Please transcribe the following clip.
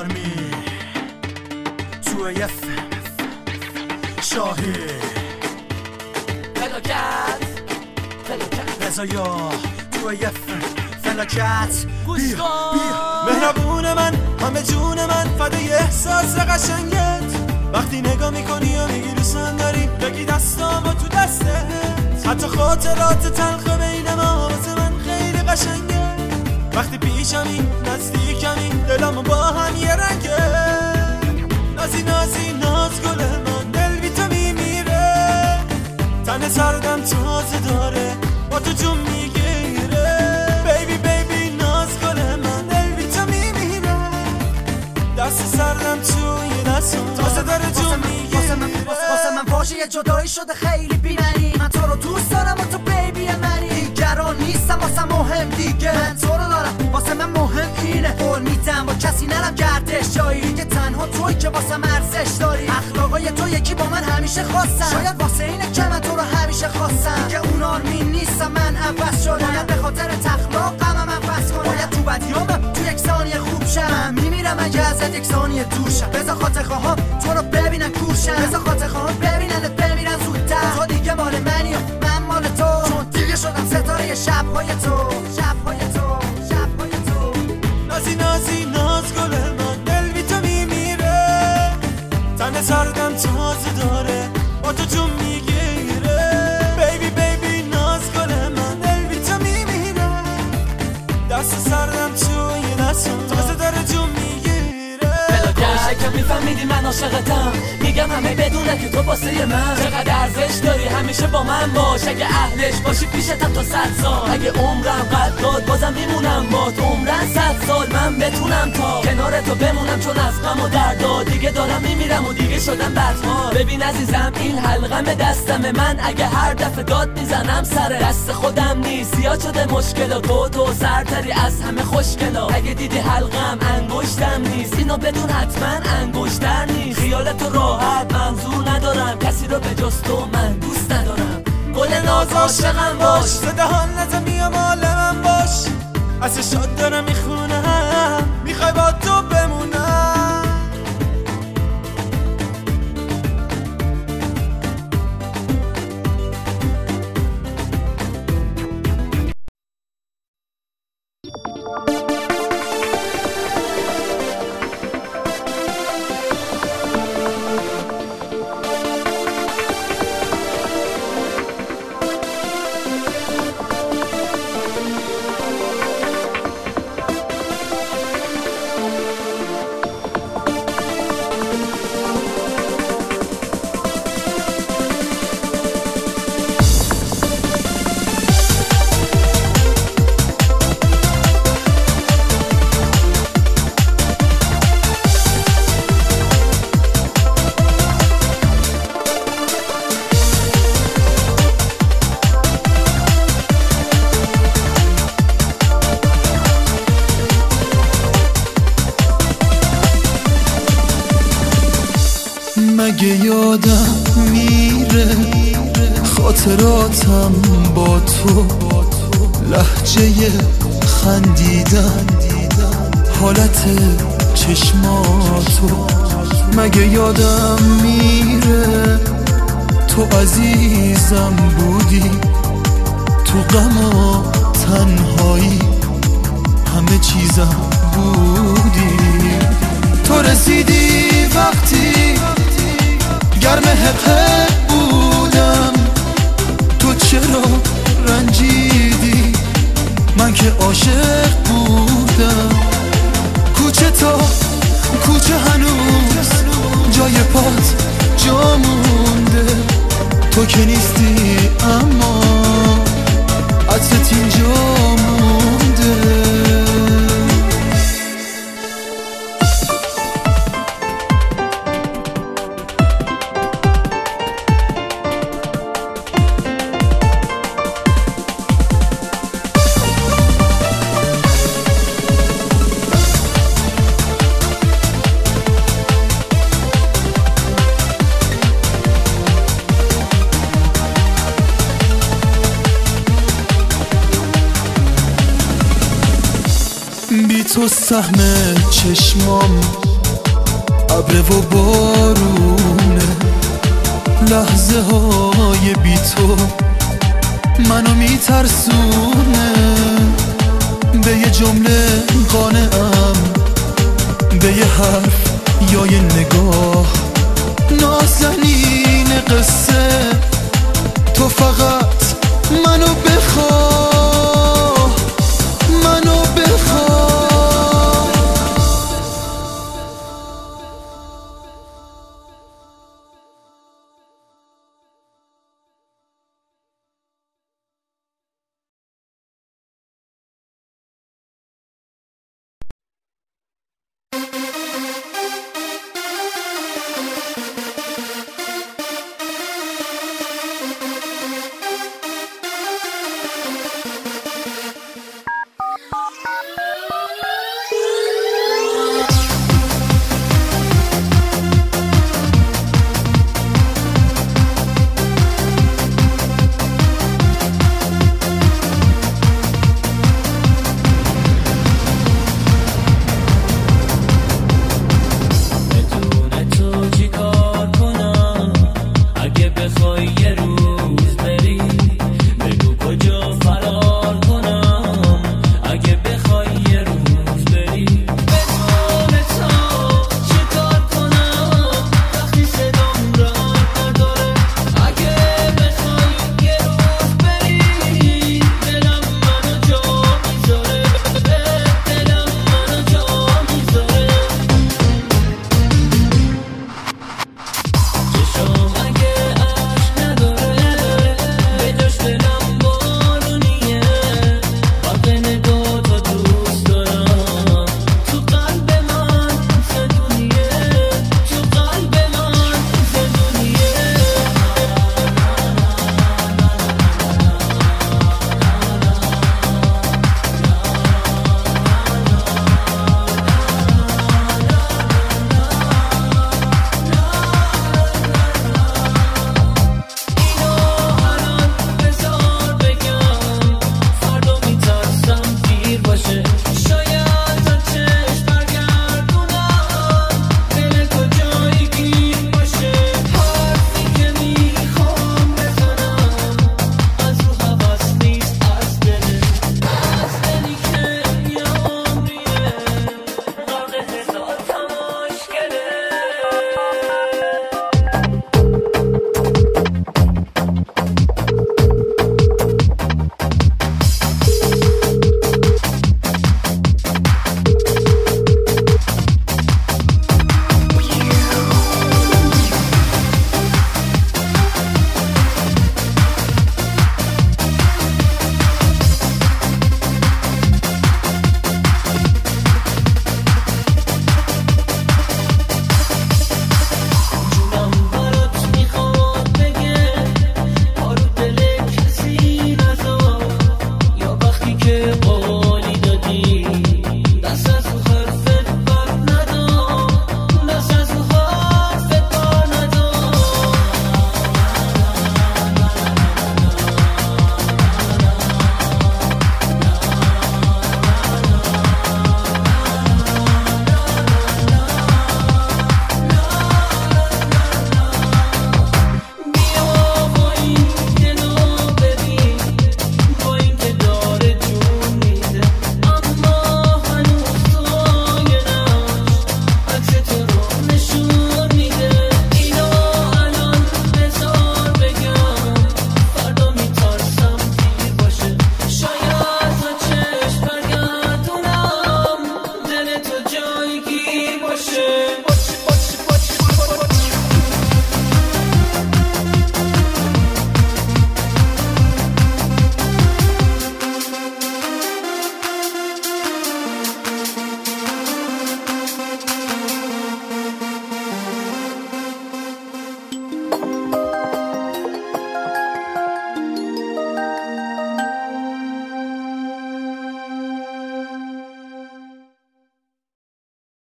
آرمی توی شاهی فلاکت رضایا توی فلاکت گوش کن مهربون من همه جون من فدای احساس قشنگت وقتی نگاه میکنی و میگی دوستم داری بگی دستامو تو دستت حتی خاطرات تلخ بین ما واسه من خیلی قشنگه وقتی پیشمی نزدیکمی دلمو با هم یه رنگه نازی نازی ناز گل من دل بی تو میمیره تن سردم تازه داره با تو جون میگیره بیبی بیبی ناز گل من دل بی تو میمیره دست سردم توی دستم تازه داره جون میگیره واسه من واژه جدایی شده خیلی بی‌معنی من تو رو دوست دارم و تو بیبی منی دیگران نیستم واسه مهم دیگه من تو رو دارم واسه من مهم اینه قول میدم با کسی نرم گردش جایی دیگه تنها توی که واسه ارزش داری اخلاقای تو یکی با من همیشه خواستم شاید واسه اینه که من تو رو همیشه خواستم دیگه اون آرمین نیستم من عوض شدم باید به خاطر تخلاقم عوض کنم باید تو بدیامم تو یک ثانیه خوب شم میمیرم اگه ازت یک ثانیه دوشم بذار خاطر خواهم تو رو ببینن کورشم بذار خاطر خواهم ببیننت بمیرن زودتر تو دیگه مال منی و من مال تو چون دیگه شدم ستاره شب‌های تو شب‌های تو شب‌های تو نازی نازی ناز گل من دل بی تو میمیره تن سردم تازه داره با تو جون میگیره بیبی بیبی ناز گل من دل بی تو میمیره دست سردم توی دستم تازه داره جون میگیره باشه که میفهمیدی من عاشقتم میگم همه بدونه که تو واسه من چقدر ارزش داری همیشه با من باش اگه اهلش باشی پیشتم تا 100 سال اگه عمرم قد داد بازم میمونم با تو عمرن 100 سال من بتونم تا کنار تو بمونم چون از غم و دردا دیگه دارم میمیرم و دیگه شدم بدحال ببین عزیزم این حلقم دستمه من اگه هر دفعه داد میزنم سر دست خودم نیست زیاد شده مشکلا تو سرتری از همه خوشگلا اگه دیدی حلقم انگشتم نیست اینو بدون حتما انگشتر نیست خیالت راحت منظور ندارم کسی رو به جز تو من دوست ندارم گل ناز عاشقم باش زده حال نزمی و مال من باش از شاد دارم میخونم میخوای با تو بمونم مگه یادم میره خاطراتم با تو لهجه خندیدن حالت چشماتو مگه یادم میره تو عزیزم بودی تو غم و تنهایی همه چیزم بودی تو رسیدی وقتی گرم حقه بودم تو چرا رنجیدی من که عاشق بودم کوچه تا کوچه هنوز جای پات جا مونده تو که نیستی اما عطرت اینجا مونده بی تو سهم چشمام ابر و بارونه، لحظه های بی تو منو میترسونه. به یه جمله قانعم، به یه حرف یا یه نگاه